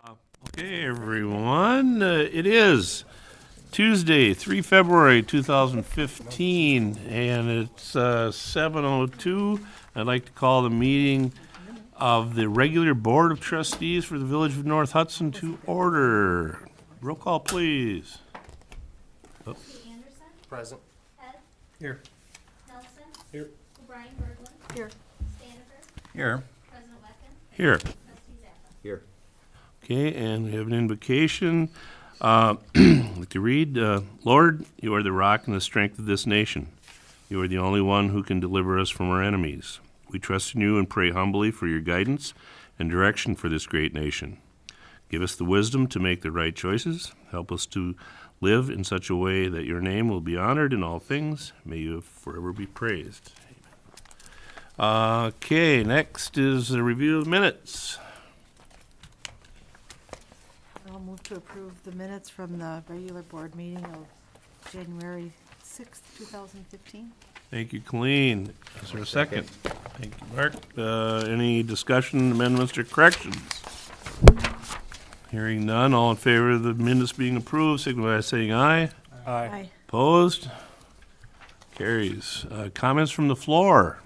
Okay, everyone, it is Tuesday, 3 February 2015, and it's 7:02. I'd like to call the meeting of the regular Board of Trustees for the Village of North Hudson to order. Roll call, please. Anderson? Present. Head? Here. Nelson? Here. O'Brien Berglund? Here. Stanifer? Here. President Wecken? Here. Trustee Zappa? Here. Okay, and we have an invocation. To read, Lord, you are the rock and the strength of this nation. You are the only one who can deliver us from our enemies. We trust in you and pray humbly for your guidance and direction for this great nation. Give us the wisdom to make the right choices. Help us to live in such a way that your name will be honored in all things. May you forever be praised. Okay, next is a review of minutes. I'll move to approve the minutes from the regular board meeting of January 6th, 2015. Thank you, Colleen. Is there a second? Thank you, Mark. Any discussion, amendments, or corrections? Hearing none, all in favor of the minutes being approved, signify by saying aye. Aye. Opposed? Carries. Comments from the floor.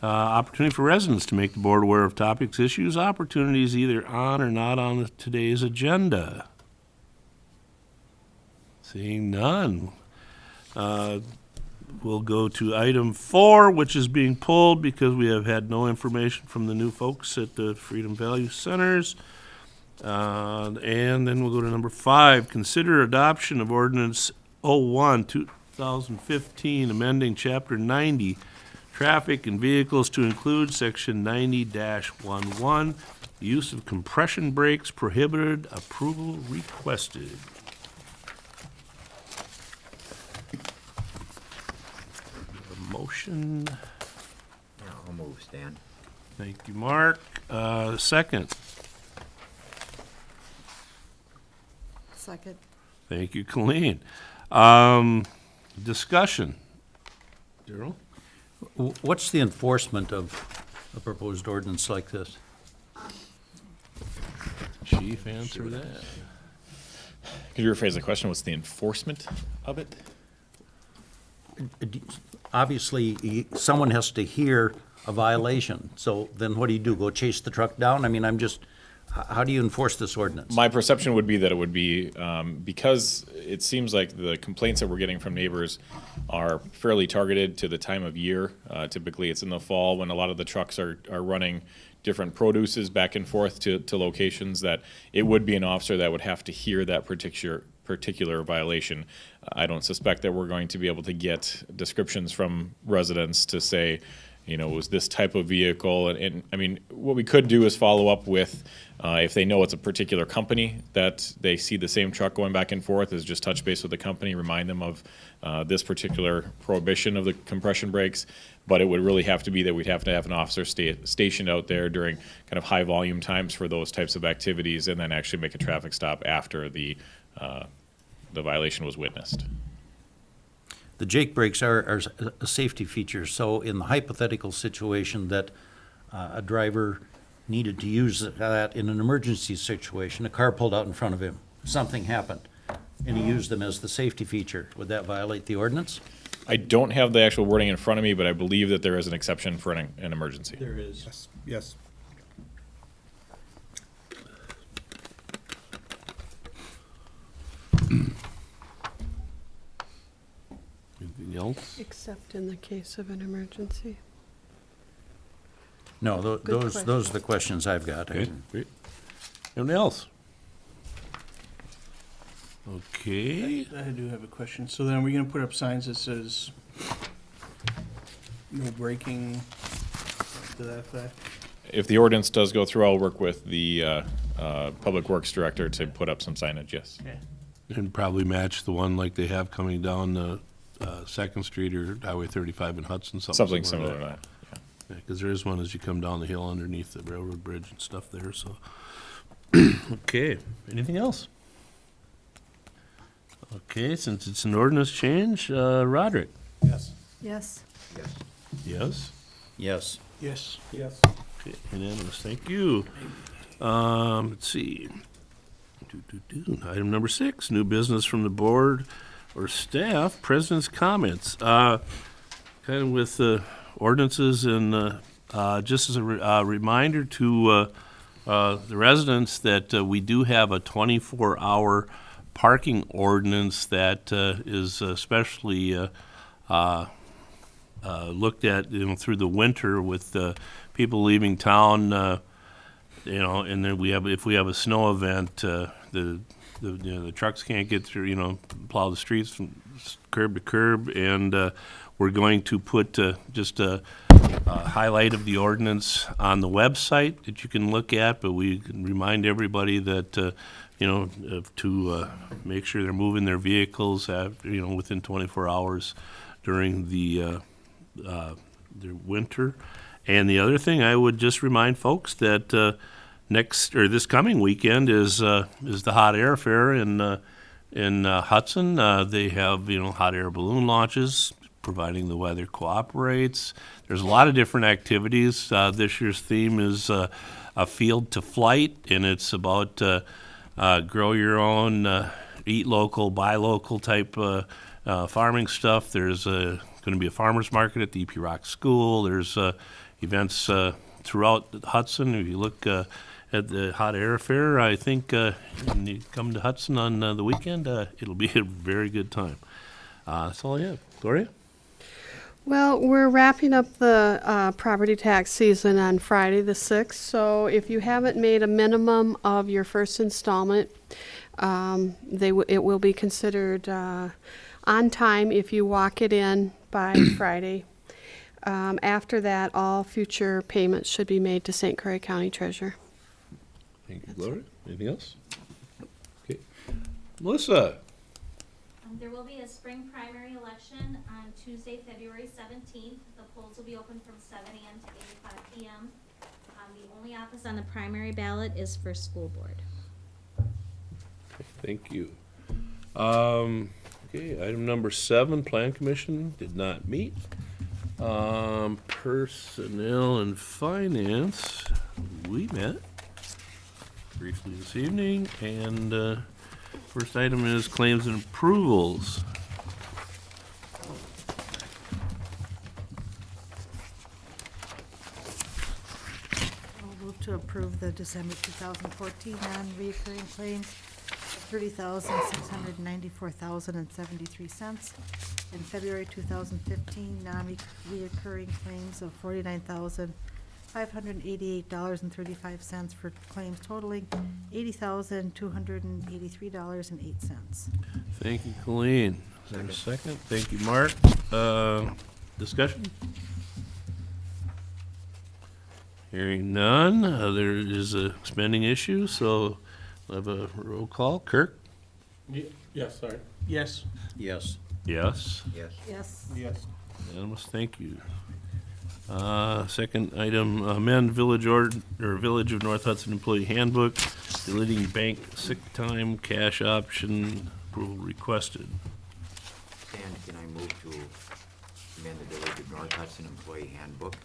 Opportunity for residents to make the board aware of topics, issues, opportunities either on or not on today's agenda. Seeing none. We'll go to item 4, which is being pulled because we have had no information from the new folks at the Freedom Value Centers. And then we'll go to number 5, consider adoption of Ordinance 01, 2015, amending Chapter 90, Traffic and Vehicles to include Section 90-11, use of compression brakes prohibited, approval requested. A motion. Yeah, I'll move, Stan. Thank you, Mark. Second. Second. Thank you, Colleen. Discussion. Darrell? What's the enforcement of a proposed ordinance like this? Chief, answer that. Could you rephrase the question? What's the enforcement of it? Obviously, someone has to hear a violation, so then what do? Go chase the truck down? I mean, how do you enforce this ordinance? My perception would be that it would be, because it seems like the complaints that we're getting from neighbors are fairly targeted to the time of year. Typically, it's in the fall when a lot of the trucks are running different produces back and forth to locations, that it would be an officer that would have to hear that particular violation. I don't suspect that we're going to be able to get descriptions from residents to say, was this type of vehicle? And I mean, what we could do is follow up with, if they know it's a particular company that they see the same truck going back and forth, is just touch base with the company, remind them of this particular prohibition of the compression brakes. But it would really have to be that we'd have to have an officer stationed out there during kind of high volume times for those types of activities, and then actually make a traffic stop after the violation was witnessed. The Jake brakes are a safety feature, so in the hypothetical situation that a driver needed to use that in an emergency situation, a car pulled out in front of him, something happened, and he used them as the safety feature, would that violate the ordinance? I don't have the actual wording in front of me, but I believe that there is an exception for an emergency. There is. Yes. Anything else? Except in the case of an emergency. No, Good those are the questions I've got. Okay, great. Anything else? Okay. I do have a question. So then are we gonna put up signs that says no braking to that effect? If the ordinance does go through, I'll work with the Public Works Director to put up some signage, yes. Okay. And probably match the one like they have coming down the 2nd Street or Highway 35 in Hudson, Something similar to that. Yeah, because there is one as you come down the hill underneath the railroad bridge and stuff there, so. Okay, anything else? Okay, since it's an ordinance change, Roderick? Yes. Yes. Yes? Yes. Yes. Yes. Okay, unanimous, thank you. Let's see. Item number 6, new business from the board or staff, president's comments. Kind of with ordinances and just as a reminder to the residents that we do have a 24-hour parking ordinance that is especially looked at, through the winter with people leaving town, and then if we have a snow event, the trucks can't get through, plow the streets from curb to curb, and we're going to put just a highlight of the ordinance on the website that you can look at, but we can remind everybody that, to make sure they're moving their vehicles, within 24 hours during the winter. And the other thing, I would just remind folks that this coming weekend is the Hot Air Fair in Hudson. They have hot air balloon launches, providing the weather cooperates. There's a lot of different activities. This year's theme is a field to flight, and it's about grow your own, eat local, buy local type farming stuff. There's going to be a farmer's market at the EP Rock School. There's events throughout Hudson. If you look at the Hot Air Fair, I think when you come to Hudson on the weekend, it'll be a very good time. That's all I have. Gloria? Well, we're wrapping up the property tax season on Friday the 6th, so if you haven't made a minimum of your first installment, it will be considered on time if you walk it in by Friday. After that, all future payments should be made to St. Croix County Treasurer. Thank you, Gloria. Anything else? Okay. Melissa? There will be a spring primary election on Tuesday, February 17th. The polls will be open from 7 a.m. to 8 o'clock p.m. The only office on the primary ballot is for school board. Thank you. Okay, item number 7, Plan Commission did not meet. Personnel and Finance, we met briefly this evening, and first item is claims and approvals. I'll move to approve the December 2014 non-recurring claims of $30,694,73, and February 2015 non-recurring claims of $49,588.35 for claims totaling $80,283.08. Thank you, Colleen. Is there a second? Thank you, Mark. Discussion? Hearing none, there is a spending issue, so we'll have a roll call. Kirk? Yes, sorry. Yes. Yes. Yes. Yes. Yes. Yes. Unanimous, thank you. Second item, amend Village of North Hudson Employee Handbook, deleting bank sick time cash option approval requested. And can I move to amend the Village of North Hudson Employee Handbook,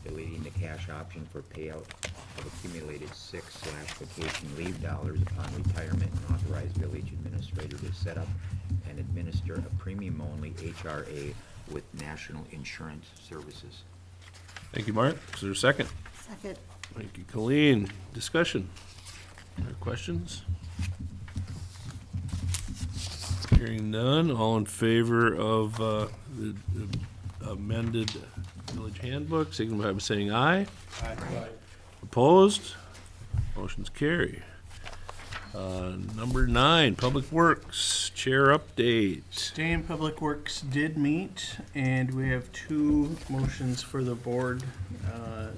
deleting the cash option for payout of accumulated sick/vacation leave dollars upon retirement, and authorize village administrator to set up and administer a premium-only HRA with National Insurance Services. Thank you, Mark. Is there a second? Second. Thank you, Colleen. Discussion? Or questions? Hearing none, all in favor of the amended village handbook, signify by saying aye. Aye. Opposed? Motion's carry. Number 9, Public Works, Chair update. Stay in Public Works did meet, and we have 2 motions for the board.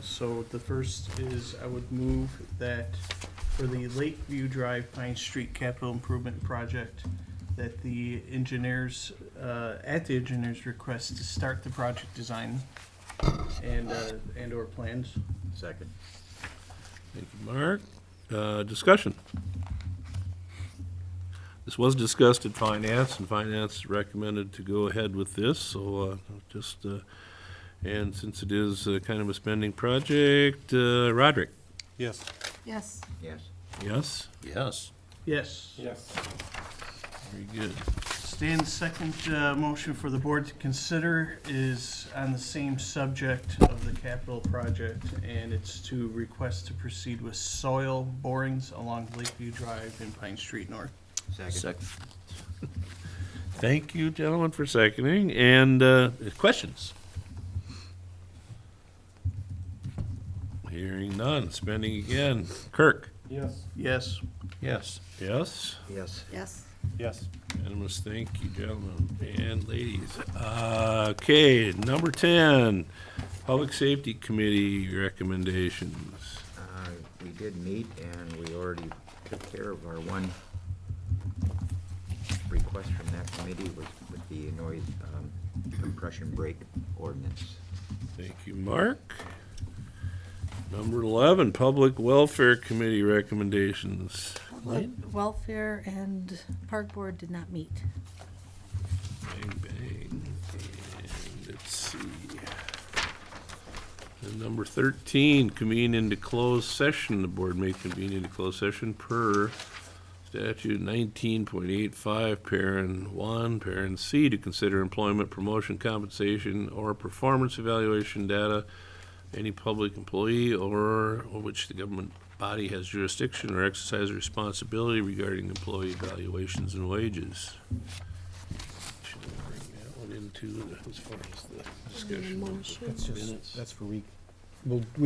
So the first is I would move that for the Lakeview Drive Pine Street Capital Improvement Project, that the engineers, at the engineer's request, to start the project design and/or plans. Second. Thank you, Mark. Discussion. This was discussed at Finance, and Finance recommended to go ahead with this, so and since it is kind of a spending project, Roderick? Yes. Yes. Yes. Yes? Yes. Yes. Very good. Stan's second motion for the board to consider is on the same subject of the capital project, and it's to request to proceed with soil borings along Lakeview Drive in Pine Street North. Second. Thank you, gentlemen, for seconding. And questions? Hearing none. Spending again. Kirk? Yes. Yes. Yes? Yes. Yes. Unanimous. Thank you, gentlemen and ladies. Okay, number 10, Public Safety Committee recommendations. We did meet and we already took care of our one request from that committee was with the noise compression brake ordinance. Thank you, Mark. Number 11, Public Welfare Committee recommendations. Welfare and Park Board did not meet. Bang, bang. And let's see. And number 13, convene into closed session. The board may convene into closed session per statute 19.85, parent 1, parent C, to consider employment, promotion, compensation, or performance evaluation data any public employee over which the government body has jurisdiction or exercise responsibility regarding employee evaluations and wages. Should we bring that one into as far as the discussion? That's Minutes. just, that's for we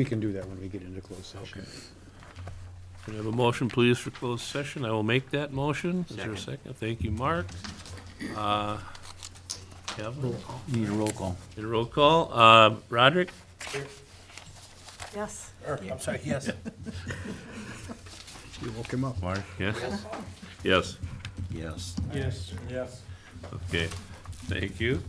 can do that when we get into closed session. Okay. Can I have a motion, please, for closed session? I will make that motion. Is there a second? Thank you, Mark. Kevin? Need a roll call. Need a roll call. Roderick? Yes. I'm sorry, yes. You woke him up. Mark, yes? Yes. Yes. Yes. Okay, thank you.